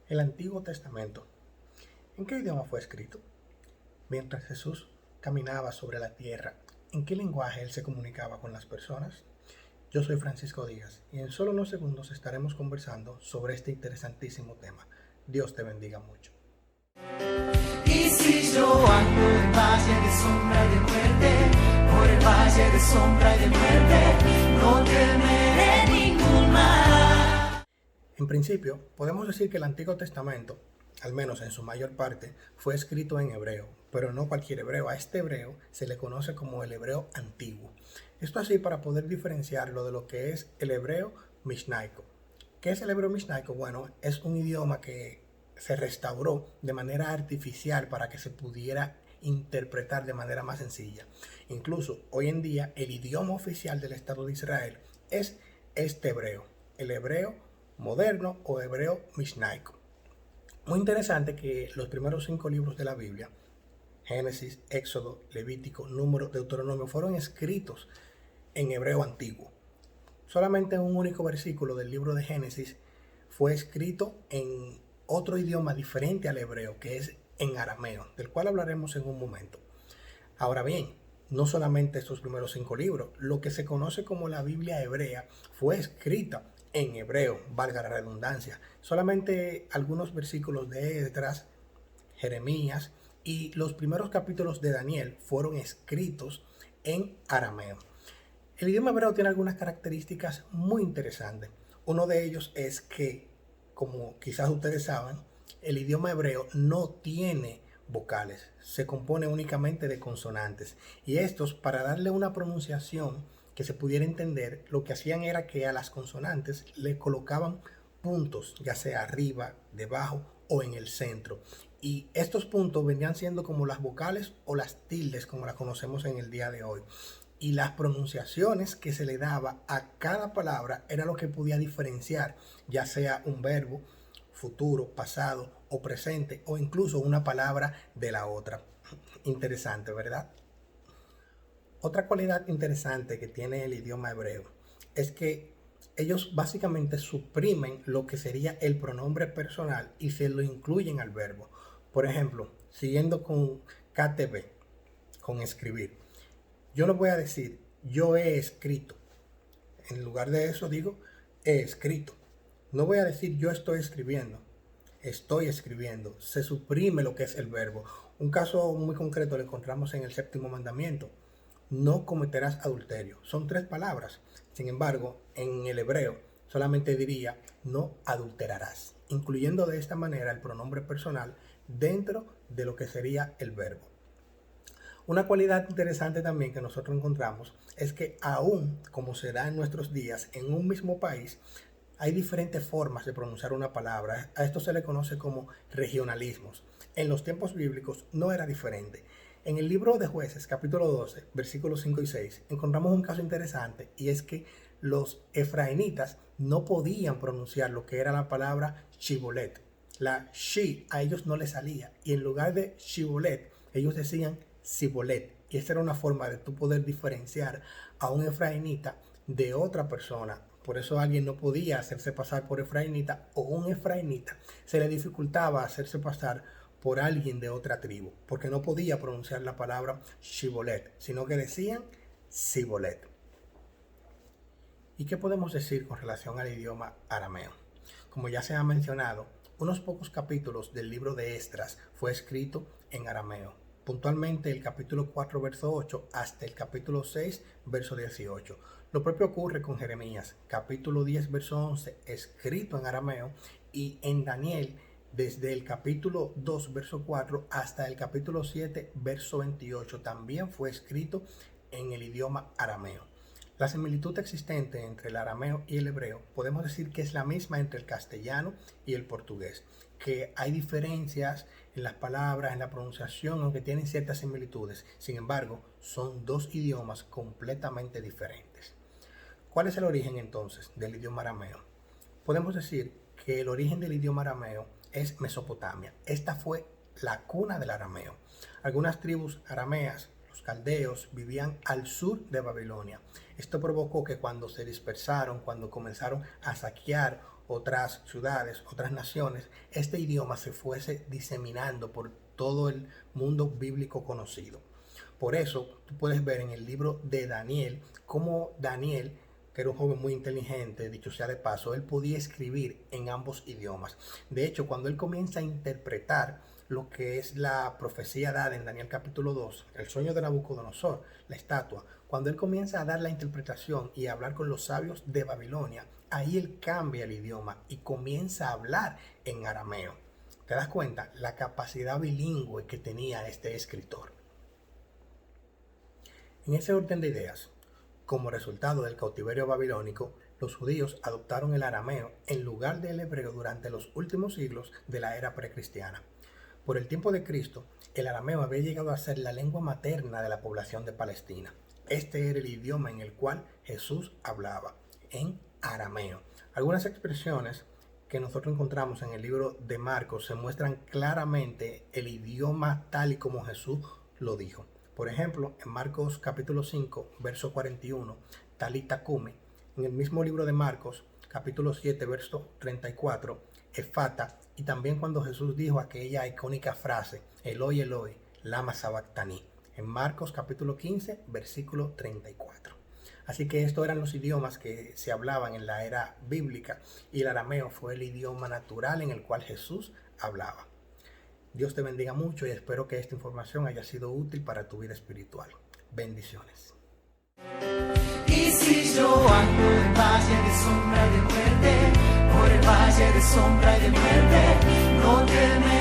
El Antiguo Testamento. ¿En qué idioma fue escrito? Mientras Jesús caminaba sobre la tierra, ¿en qué lenguaje él se comunicaba con las personas? Yo soy Francisco Díaz y en solo unos segundos estaremos conversando sobre este interesantísimo tema. Dios te bendiga mucho. Y si yo ando en valle de sombra y de muerte, por el valle de sombra y de muerte, no temeré ningún mal. En principio, podemos decir que el Antiguo Testamento, al menos en su mayor parte, fue escrito en hebreo, pero no cualquier hebreo. A este hebreo se le conoce como el hebreo antiguo. Esto así para poder diferenciarlo de lo que es el hebreo mishnaico. ¿Qué es el hebreo mishnaico? Bueno, es un idioma que se restauró de manera artificial para que se pudiera interpretar de manera más sencilla. Incluso hoy en día el idioma oficial del Estado de Israel es este hebreo, el hebreo moderno o hebreo mishnaico. Muy interesante que los primeros 5 libros de la Biblia, Génesis, Éxodo, Levítico, Número, Deuteronomio, fueron escritos en hebreo antiguo. Solamente un único versículo del libro de Génesis fue escrito en otro idioma diferente al hebreo, que es en arameo, del cual hablaremos en un momento. Ahora bien, no solamente estos primeros 5 libros, lo que se conoce como la Biblia hebrea fue escrita en hebreo, valga la redundancia. Solamente algunos versículos de Esdras, Jeremías y los primeros capítulos de Daniel fueron escritos en arameo. El idioma hebreo tiene algunas características muy interesantes. Uno de ellos es que, como quizás ustedes saben, el idioma hebreo no tiene vocales, se compone únicamente de consonantes. Y estos, para darle una pronunciación que se pudiera entender, lo que hacían era que a las consonantes le colocaban puntos, ya sea arriba, debajo o en el centro. Y estos puntos venían siendo como las vocales o las tildes, como las conocemos en el día de hoy. Y las pronunciaciones que se le daba a cada palabra era lo que podía diferenciar, ya sea un verbo, futuro, pasado o presente, o incluso una palabra de la otra. Interesante, ¿verdad? Otra cualidad interesante que tiene el idioma hebreo es que ellos básicamente suprimen lo que sería el pronombre personal y se lo incluyen al verbo. Por ejemplo, siguiendo con KTB, con escribir. Yo no voy a decir yo he escrito. En lugar de eso digo he escrito. No voy a decir yo estoy escribiendo. Estoy escribiendo. Se suprime lo que es el verbo. Un caso muy concreto lo encontramos en el 7º mandamiento. No cometerás adulterio. Son 3 palabras. Sin embargo, en el hebreo solamente diría no adulterarás, incluyendo de esta manera el pronombre personal dentro de lo que sería el verbo. Una cualidad interesante también que nosotros encontramos es que aún como se da en nuestros días en un mismo país, hay diferentes formas de pronunciar una palabra. A esto se le conoce como regionalismos. En los tiempos bíblicos no era diferente. En el libro de Jueces, capítulo 12, versículos 5 y 6, encontramos un caso interesante y es que los efraimitas no podían pronunciar lo que era la palabra shibolet. La shi a ellos no les salía y en lugar de shibolet, ellos decían sibolet. Y esta era una forma de tú poder diferenciar a un efraimita de otra persona. Por eso alguien no podía hacerse pasar por efraimita o un efraimita se le dificultaba hacerse pasar por alguien de otra tribu, porque no podía pronunciar la palabra shibolet, sino que decían sibolet. ¿Y qué podemos decir con relación al idioma arameo? Como ya se ha mencionado, unos pocos capítulos del libro de Esdras fue escrito en arameo. Puntualmente el capítulo 4, verso 8, hasta el capítulo 6, verso 18. Lo propio ocurre con Jeremías, capítulo 10, verso 11, escrito en arameo, y en Daniel, desde el capítulo 2, verso 4, hasta el capítulo 7, verso 28, también fue escrito en el idioma arameo. La similitud existente entre el arameo y el hebreo podemos decir que es la misma entre el castellano y el portugués, que hay diferencias en las palabras, en la pronunciación, aunque tienen ciertas similitudes. Sin embargo, son 2 idiomas completamente diferentes. ¿Cuál es el origen entonces del idioma arameo? Podemos decir que el origen del idioma arameo es Mesopotamia. Esta fue la cuna del arameo. Algunas tribus arameas, los caldeos, vivían al sur de Babilonia. Esto provocó que cuando se dispersaron, cuando comenzaron a saquear otras ciudades, otras naciones, este idioma se fuese diseminando por todo el mundo bíblico conocido. Por eso tú puedes ver en el libro de Daniel cómo Daniel, que era un joven muy inteligente, dicho sea de paso, él podía escribir en ambos idiomas. De hecho, cuando él comienza a interpretar lo que es la profecía dada en Daniel capítulo 2, el sueño de Nabucodonosor, la estatua, cuando él comienza a dar la interpretación y a hablar con los sabios de Babilonia, ahí él cambia el idioma y comienza a hablar en arameo. ¿Te das cuenta? La capacidad bilingüe que tenía este escritor. En ese orden de ideas, como resultado del cautiverio babilónico, los judíos adoptaron el arameo en lugar del hebreo durante los últimos siglos de la era precristiana. Por el tiempo de Cristo, el arameo había llegado a ser la lengua materna de la población de Palestina. Este era el idioma en el cual Jesús hablaba, en arameo. Algunas expresiones que nosotros encontramos en el libro de Marcos se muestran claramente el idioma tal y como Jesús lo dijo. Por ejemplo, en Marcos capítulo 5, verso 41, Talita Cumi. En el mismo libro de Marcos, capítulo 7, verso 34, Efata. Y también cuando Jesús dijo aquella icónica frase, Eloi, Eloi, lama sabactani. En Marcos capítulo 15, versículo 34. Así que estos eran los idiomas que se hablaban en la era bíblica y el arameo fue el idioma natural en el cual Jesús hablaba. Dios te bendiga mucho y espero que esta información haya sido útil para tu vida espiritual. Bendiciones. Y si yo ando en valle de sombra de muerte, por el valle de sombra y de muerte, no temeré.